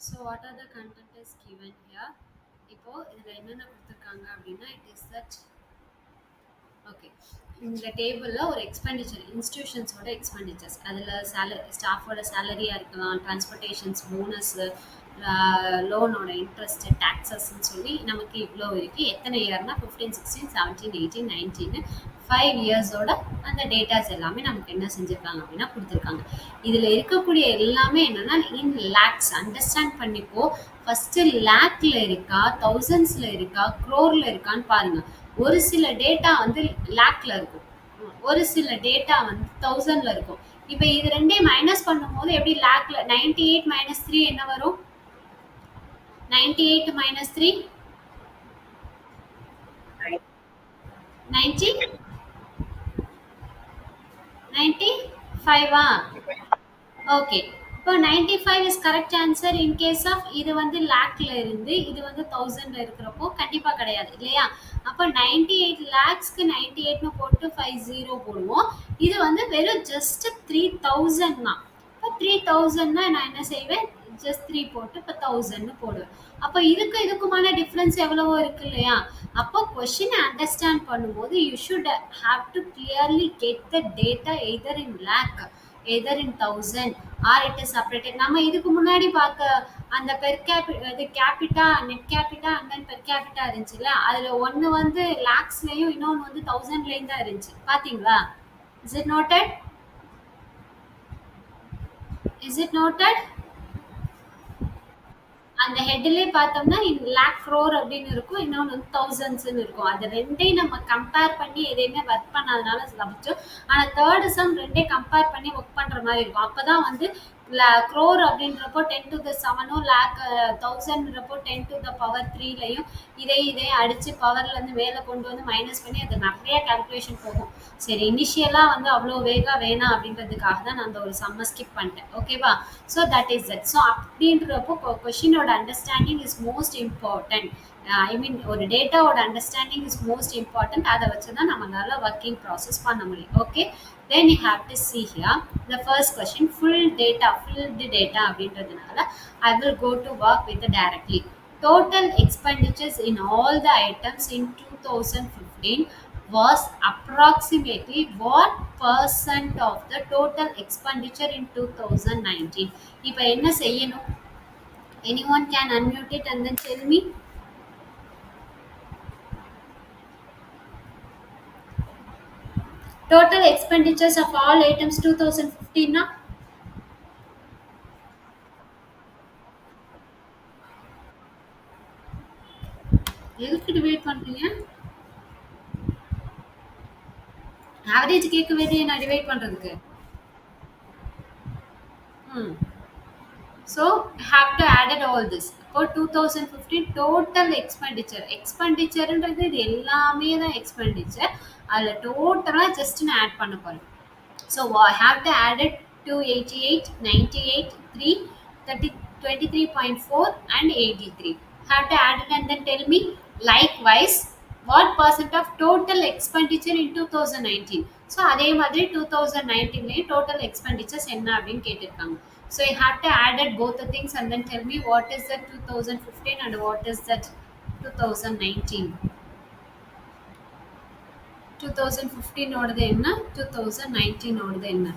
So what are the content is given here? இப்போ இதுல என்னென்ன கொடுத்துருக்காங்க அப்படின்னா இட் இஸ் தட் ஓகே இந்த டேபிளில் ஒரு எக்ஸ்பெண்டிச்சர் இன்ஸ்டிடியூஷன்ஸோட எக்ஸ்பெண்டிச்சர்ஸ் அதில் ஸ்டாஃபோட சேலரியாக இருக்கலாம், டிரான்ஸ்போர்ட்டேஷன்ஸ், போனஸு, லோனோட இன்ட்ரெஸ்ட்டு, டேக்ஸஸ்ன்னு சொல்லி நமக்கு இவ்வளோ இருக்குது. எத்தனை இயர்னா 15, 16, 17, 18, 19 5 இயர்ஸோட அந்த டேட்டாஸ் எல்லாமே நமக்கு என்ன செஞ்சுருக்காங்க அப்படின்னா கொடுத்துருக்காங்க. இதில் இருக்கக்கூடிய எல்லாமே என்னென்னா இன் லேக்ஸ் அண்டர்ஸ்டாண்ட் பண்ணிப்போ. ஃபஸ்ட்டு லேக்கில் இருக்கா, தௌசண்ட்ஸில் இருக்கா, க்ரோரில் இருக்கான்னு பாருங்கள். ஒரு சில டேட்டா வந்து லேக்ல இருக்கும், ஒரு சில டேட்டா வந்து தௌசண்ட்ல இருக்கும். இப்போ இது ரெண்டையும் மைனஸ் பண்ணும்போது எப்படி லேக்ல 98 மைனஸ் 3 என்ன வரும்? 98 மைனஸ் 3 90 95 ஓகே. இப்போ 95 is correct answer. In case of இது வந்து லேக்ல இருந்து இது வந்து தௌசண்ட்ல இருக்கிறப்போ கண்டிப்பா கிடையாது இல்லையா? அப்போ 98 லேக்ஸ்க்கு 98ன்னு போட்டு 50 போடுவோம். இது வந்து வெறும் ஜஸ்ட் 3000 தான். இப்போ 3000னா நான் என்ன செய்வேன்? ஜஸ்ட் 3 போட்டு இப்போ 1000ன்னு போடுவேன். அப்போ இதுக்குமான டிஃப்ரென்ஸ் எவ்வளவோ இருக்கு இல்லையா? அப்போ கொஸ்டினை அண்டர்ஸ்டாண்ட் பண்ணும்போது you should have to clearly get the data either in lakh, either in thousand, or it is separated. நம்ம இதுக்கு முன்னாடி பார்த்த அந்த capita, net capita and then per capita இருந்துச்சுல்ல, அதுல ஒன்னு வந்து லேக்ஸ்லயும் இன்னொன்னு வந்து தௌசண்ட்லயும் தான் இருந்துச்சு. பாத்தீங்களா? Is it noted? Is it noted? அந்த ஹெட்லேயே பார்த்தோம்னா லேக் க்ரோர் அப்படின்னு இருக்கும், இன்னொன்று வந்து தௌசண்ட்ஸ்ன்னு இருக்கும். அது ரெண்டையும் நம்ம கம்பேர் பண்ணி எதையுமே ஒர்க் பண்ணாதனால தப்பிச்சோம். ஆனால் தேர்டு சம் ரெண்டையும் கம்பேர் பண்ணி ஒர்க் பண்ணுற மாதிரி இருக்கும். அப்போ தான் வந்து க்ரோர் அப்படின்றப்போ 10 to the 7, lakh தௌசண்ட்ன்றப்போ 10 to the power 3லையும் இதையும் அடித்து பவர்லேருந்து மேலே கொண்டு வந்து மைனஸ் பண்ணி அது நிறைய கால்குலேஷன் போகும். சரி, இனிஷியலாக வந்து அவ்வளோ வேணாம் அப்படின்றதுக்காக தான் நான் அந்த ஒரு சம்மை ஸ்கிப் பண்ணிட்டேன். ஓகேவா? So that is that. So அப்படின்றப்போ கொஷினோட அண்டர்ஸ்டாண்டிங் இஸ் மோஸ்ட் இம்பார்ட்டன்ட். ஐ மீன் ஒரு டேட்டாவோட அண்டர்ஸ்டாண்டிங் இஸ் மோஸ்ட் இம்பார்ட்டன்ட். அதை வச்சு தான் நம்மளால ஒர்க்கிங் ப்ராசஸ் பண்ண முடியும். Okay, then you have to see here the first question, filled data அப்படின்றதுனால I will go to work with it directly. Total expenditures in all the items in 2015 was approximately what percent of the total expenditure in 2019? இப்போ என்ன செய்யணும்? Anyone can unmute it and then tell me. Total expenditures of all items 2015 na? எதுக்கு divide பண்றீங்க? Average கேட்க வேண்டிய நான் divide பண்றதுக்கு. So have to added all this. For 2015 total expenditureன்றது இது எல்லாமே தான் expenditure. அதில் டோட்டலாக ஜஸ்ட் நான் ஆட் பண்ண போகிறேன். So I have to add it 288, 98, 3, 30, 23.4 and 83. Have to add it and then tell me likewise what percent of total expenditure in 2019. So அதே மாதிரி 2019 total expenditures என்ன அப்படின்னு கேட்டிருக்காங்க. So you have to add it both the things and then tell me what is that 2015 and what is that 2019. 2015 ஓடது என்ன, 2019 ஓடது என்ன?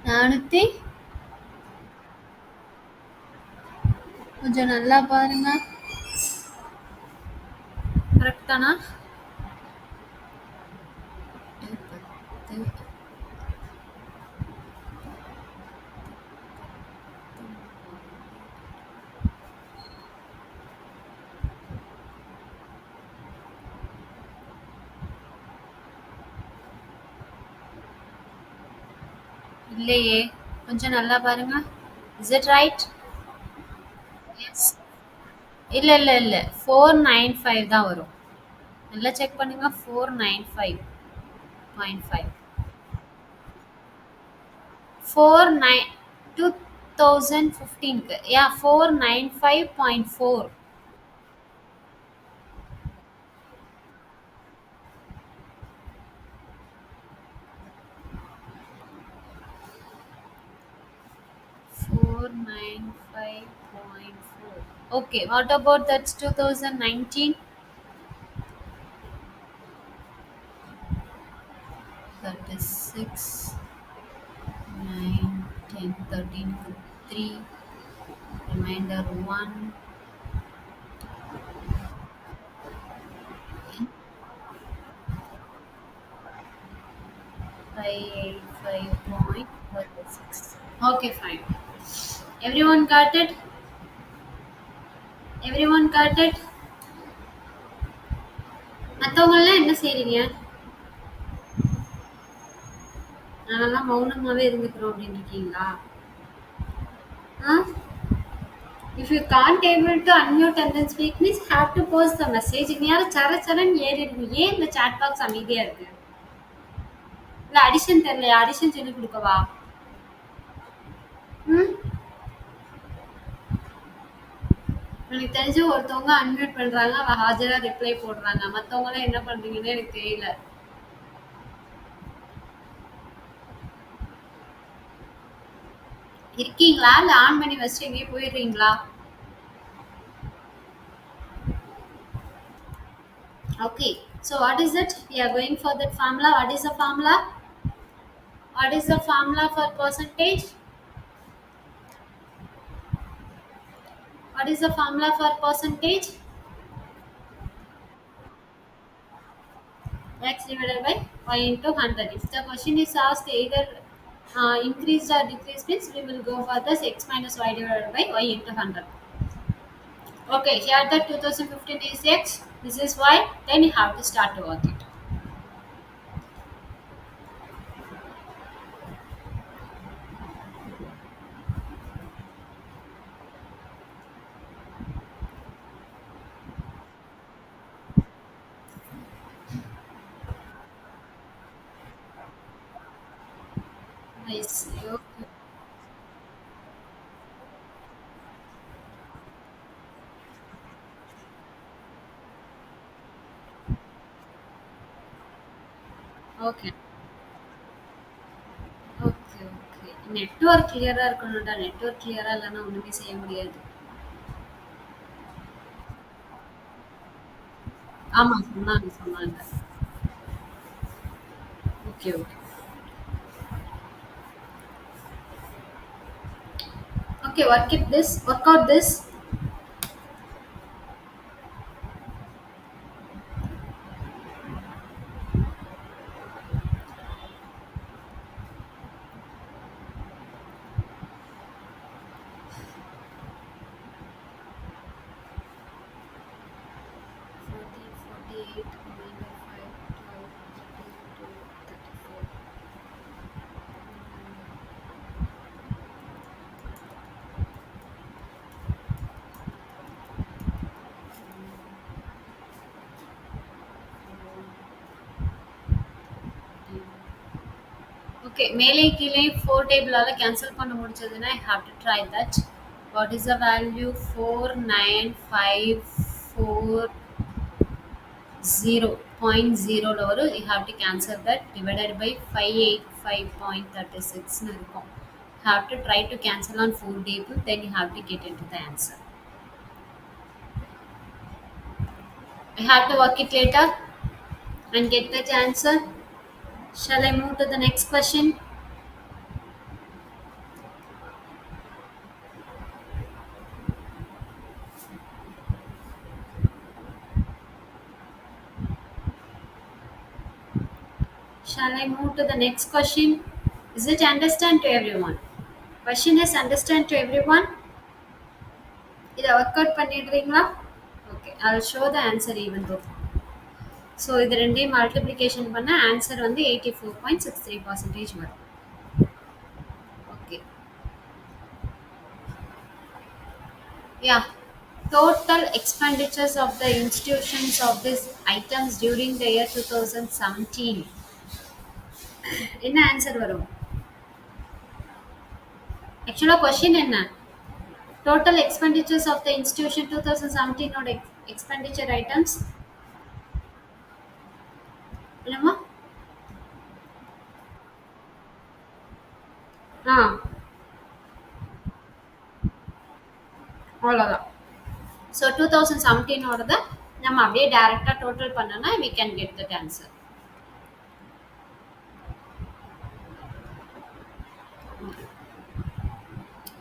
நானூற்றி கொஞ்சம் நல்லா பாருங்க, கரெக்டானா? இல்லையே. கொஞ்சம் நல்லா பாருங்க. Is it right? எஸ். இல்ல, இல்ல, இல்ல. 495 தான் வரும். நல்லா செக் பண்ணுங்க. 495.5. 49 2015க்கு. யா 495.4. 495.4. Okay, what about that 2019? That is 6, 9, 10, 13, 3, remainder 1, 585.36. Okay, fine. Everyone got it? Everyone got it? மத்தவங்கலாம் என்ன செய்றீங்க? நாங்கலாம் மௌனமாவே இருந்துக்கிறோம் அப்படின்னு இருக்கீங்களா? ஆ? If you can't able to unmute and then speak, please have to post the message. இனியாவது சர சரன்னு ஏறிடுங்க. ஏன் இந்த chat box அமைதியா இருக்கு? இல்ல அடிஷன் தெரியலையா? அடிஷன் சொல்லிக் கொடுக்கவா? ம்? எனக்கு தெரிஞ்சு ஒருத்தவங்க அன்மியூட் பண்றாங்க. அவ ஹாஜரா ரிப்ளை போடுறாங்க. மத்தவங்கலாம் என்ன பண்றீங்கன்னு எனக்கு தெரியல. இருக்கீங்களா? இல்ல ஆன் பண்ணி வச்சுட்டு எங்கேயோ போயிடுறீங்களா? Okay. So what is it? We are going for that formula. What is the formula? What is the formula for percentage? What is the formula for percentage? X divided by y into 100. If the question is asked either increase or decrease means we will go for this x minus y divided by y into 100. Okay, here the 2015 is x, this is y, then you have to start to work it. I see. Okay. Okay. Okay, okay. Network கிளியரா இருக்கணும்டா. Network கிளியரா இல்லைன்னா ஒண்ணுமே செய்ய முடியாது. ஆமா சொன்னாங்க, சொன்னாங்க. Okay, okay. Okay, work it this, work out this. Forty, 48, remainder 5, 12, 32, 34. Okay, மேலே கீழே 4 டேபிளால கேன்சல் பண்ண முடிஞ்சதுன்னா I have to try that. What is the value? 4954.0 வரும். You have to cancel that divided by 585.36 ன்னு இருக்கும். Have to try to cancel on 4 table, then you have to get into the answer. I have to work it later and get that answer. Shall I move to the next question? Shall I move to the next question? Is it understand to everyone? Question is understand to everyone? இதை work out பண்ணிடுறீங்களா? Okay, I'll show the answer even though. So இது ரெண்டையும் multiplication பண்ண answer வந்து 84.63% வரும். Yeah. Total expenditures of the institutions of these items during the year 2017. என்ன answer வரும்? ஆக்சுவலா கொஸ்டின் என்ன? Total expenditures of the institution 2017 ஓட expenditure items இல்லமா? ஆ அவ்வளோதான். ஸோ 2017 ஓடத நம்ம அப்படியே டைரக்டா டோட்டல் பண்ணனா we can get that answer.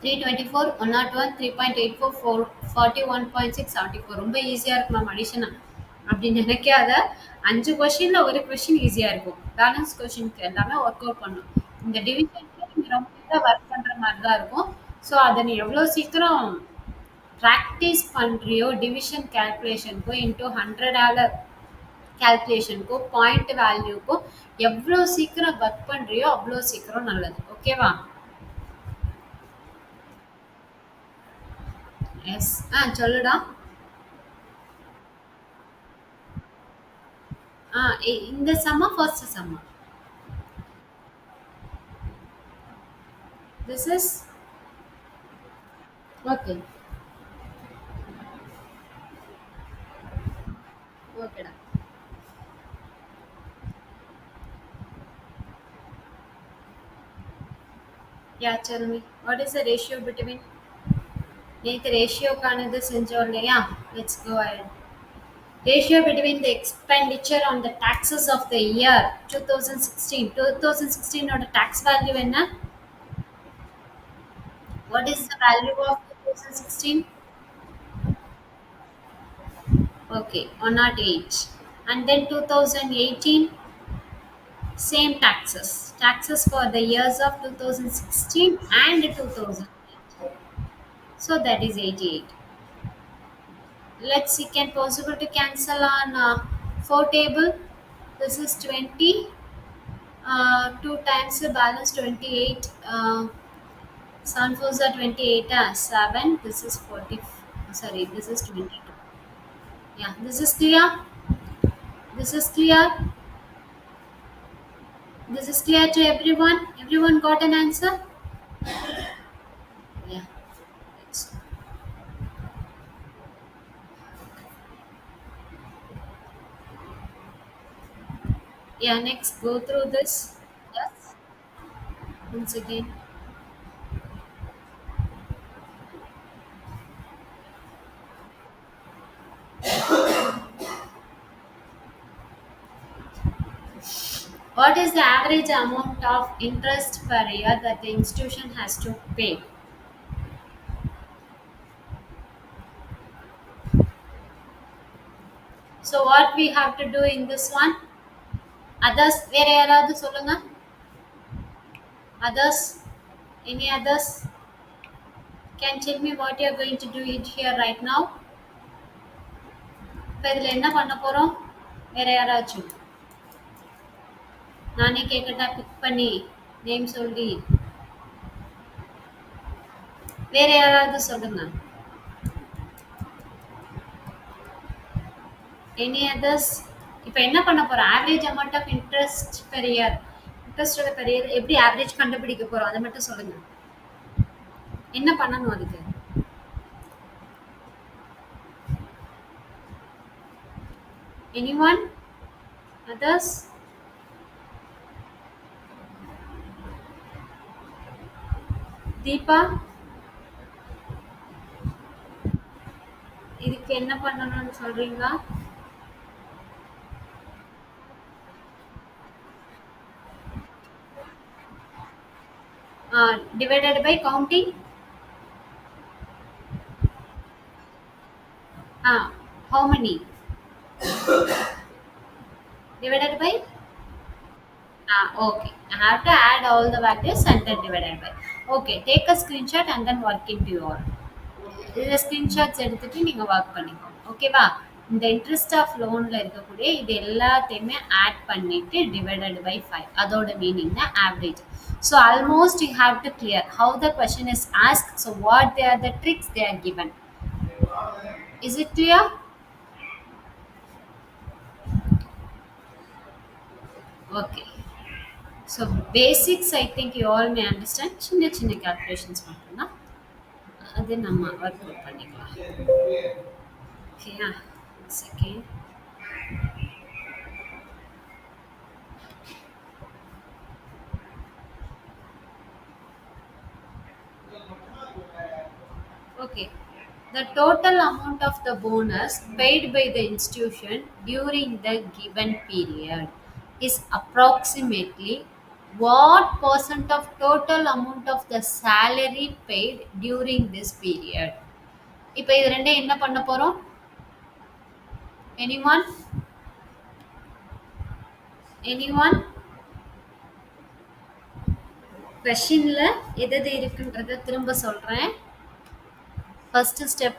324, 101, 3.84, 41.6, 74 ரொம்ப ஈஸியா இருக்கு மேம் அடிஷனா அப்படின்னு நினைக்காத. 5 கொஸ்டின்ல ஒரு கொஸ்டின் ஈஸியா இருக்கும். பேலன்ஸ் கொஸ்டினுக்கு எல்லாமே ஒர்க் அவுட் பண்ணும். இந்த டிவிஷனுக்கு நீங்க ரொம்ப ஒர்க் பண்ற மாதிரி தான் இருக்கும். ஸோ அதை நீ எவ்வளோ சீக்கிரம் ப்ராக்டிஸ் பண்றியோ டிவிஷன் கேல்குலேஷனுக்கோ இன்டூ 100 கேல்குலேஷனுக்கோ பாயிண்ட் வேல்யூக்கோ எவ்வளோ சீக்கிரம் ஒர்க் பண்றியோ அவ்வளோ சீக்கிரம் நல்லது. ஓகேவா? எஸ். சொல்லுடா. இந்த சம்மா ஃபர்ஸ்ட் சம்மா. This is okay. ஓகேடா. Yeah tell me what is the ratio between நேற்று ரேஷியோக்கானது செஞ்சோம் இல்லையா? Let's go ahead. Ratio between the expenditure on the taxes of the year 2016. 2016 ஓட tax value என்ன? What is the value of 2016? Okay, 108. And then 2018, same taxes. Taxes for the years of 2016 and 2018. So that is 88. Let's see, can possible to cancel on 4 table. This is 20. 2 times the balance 28. 7 fours are 28. 7. This is 40. Sorry, this is 22. Yeah, this is clear. This is clear. This is clear to everyone. Everyone got an answer? Yeah. It's- Yeah, next go through this. Yes. Once again. What is the average amount of interest per year that the institution has to pay? So what we have to do in this one? Others, வேற யாராவது சொல்லுங்க. Others, any others? Can tell me what you are going to do it here right now? இப்போ இதில் என்ன பண்ண போறோம்? வேற யாராச்சும் நானே கேட்கட்டா? பிக் பண்ணி நேம் சொல்லி வேற யாராவது சொல்லுங்க. Any others? இப்போ என்ன பண்ண போறோம்? Average amount of interest per year. இன்ட்ரெஸ்டோட பெர் இயர் எப்படி ஆவரேஜ் கண்டுபிடிக்க போறோம் அதை மட்டும் சொல்லுங்க. என்ன பண்ணணும் அதுக்கு? எனிஒன்? அதர்ஸ்? தீபா, இதுக்கு என்ன பண்ணணும்னு சொல்றீங்களா? Divided by counting. How many? Divided by? Okay. I have to add all the values and then divided by. Okay. Take a screenshot and then work into your. இதில் ஸ்க்ரீன்ஷாட்ஸ் எடுத்துட்டு நீங்கள் work பண்ணிக்கோங்க. ஓகேவா? இந்த இன்ட்ரெஸ்ட் ஆஃப் லோனில் இருக்கக்கூடிய இது எல்லாத்தையுமே add பண்ணிட்டு டிவைடட் பை 5 அதோட மீனிங் தான் average. So almost you have to clear how the question is ask. So what they are the tricks they are given. Is it clear? Okay. So basics I think you all may understand. சின்ன சின்ன calculations மட்டும்தான். அது நம்ம work out பண்ணிக்கலாம். ஓகேயா? Second. Okay. The total amount of the bonus paid by the institution during the given period is approximately what percent of total amount of the salary paid during this period? இப்போ இது ரெண்டையும் என்ன பண்ண போறோம்? Anyone? Anyone? கொஸ்டின்ல எது எது இருக்குன்றத திரும்ப சொல்றேன். First step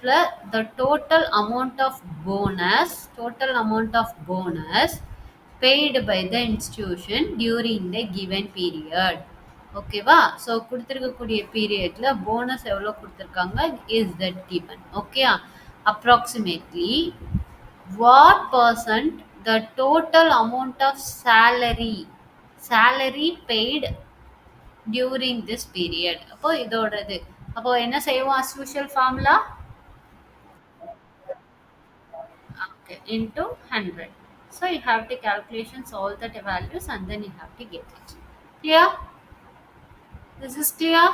the total amount of bonus paid by the institution during the given period. ஓகேவா? ஸோ கொடுத்துருக்கக்கூடிய பீரியட்ல போனஸ் எவ்வளோ கொடுத்துருக்காங்க is that given. Okay, approximately what percent the total amount of salary paid during this period. அப்போ இதோடது அப்போ என்ன செய்வோம் as usual formula? Okay, into 100. So you have to calculations all the values and then you have to get it. Clear? This is clear?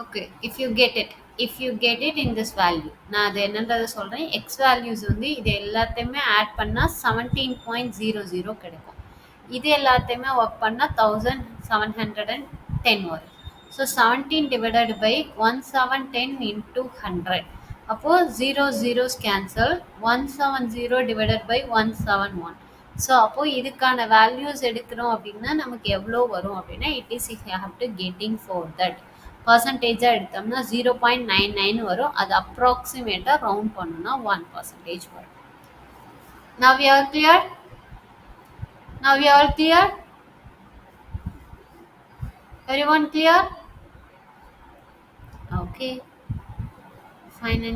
Okay, if you get it in this value, நான் அது என்னன்றதை சொல்றேன். X values வந்து இது எல்லாத்தையுமே add பண்ணா 17.00 கிடைக்கும். இது எல்லாத்தையுமே ஒர்க் பண்ணா 1710 வரும். So 17 divided by 1710 into 100. அப்போ 0 zeros cancel. 170 divided by 171. So அப்போ இதுக்கான வேல்யூஸ் எடுக்கிறோம் அப்படின்னா நமக்கு எவ்வளோ வரும் அப்படின்னா it is if you have to getting for that பர்சன்டேஜாக எடுத்தோம்னா 0.99 வரும். அது அப்ராக்சிமேட்டாக ரவுண்ட் பண்ணணும்னா 1% வரும். Now we are clear? Now we are clear? Everyone clear? Okay. Fine.